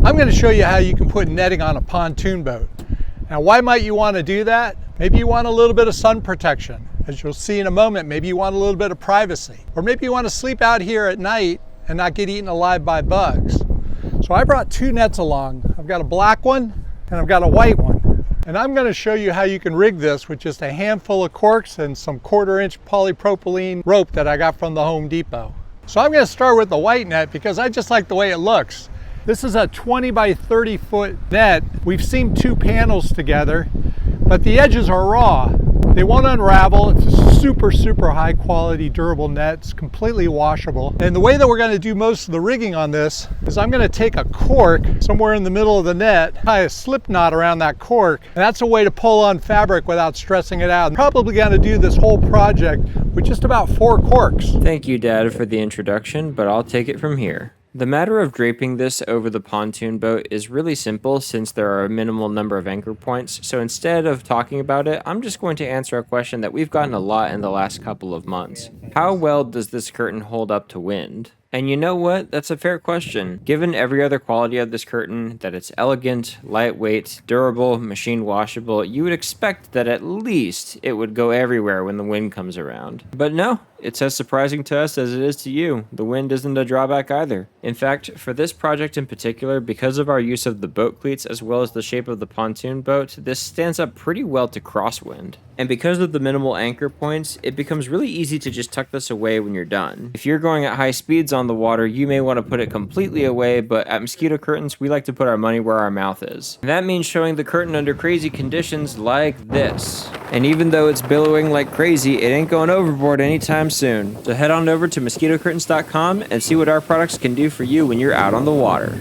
I'm going to show you how you can put netting on a pontoon boat. Now, why might you want to do that? Maybe you want a little bit of sun protection. As you'll see in a moment, maybe you want a little bit of privacy. Or maybe you want to sleep out here at night and not get eaten alive by bugs. So I brought two nets along. I've got a black one and I've got a white one. And I'm going to show you how you can rig this with just a handful of corks and some 1/4-inch polypropylene rope that I got from the Home Depot. So I'm going to start with the white net because I just like the way it looks. This is a 20 by 30 foot net. We've seamed two panels together, but the edges are raw. They won't unravel. It's a super high quality durable net. It's completely washable. And the way that we're going to do most of the rigging on this is I'm going to take a cork somewhere in the middle of the net, tie a slip knot around that cork, and that's a way to pull on fabric without stressing it out. I'm probably going to do this whole project with just about 4 corks. Thank you, Dad, for the introduction, but I'll take it from here. The matter of draping this over the pontoon boat is really simple since there are a minimal number of anchor points, so instead of talking about it, I'm just going to answer a question that we've gotten a lot in the last couple of months. How well does this curtain hold up to wind? And you know what? That's a fair question. Given every other quality of this curtain, that it's elegant, lightweight, durable, machine washable, you would expect that at least it would go everywhere when the wind comes around. But no, it's as surprising to us as it is to you. The wind isn't a drawback either. In fact, for this project in particular, because of our use of the boat cleats as well as the shape of the pontoon boat, this stands up pretty well to crosswind. And because of the minimal anchor points, it becomes really easy to just tuck this away when you're done. If you're going at high speeds on the water, you may want to put it completely away, but at Mosquito Curtains, we like to put our money where our mouth is. And that means showing the curtain under crazy conditions like this. And even though it's billowing like crazy, it ain't going overboard anytime soon. So head on over to mosquitocurtains.com and see what our products can do for you when you're out on the water.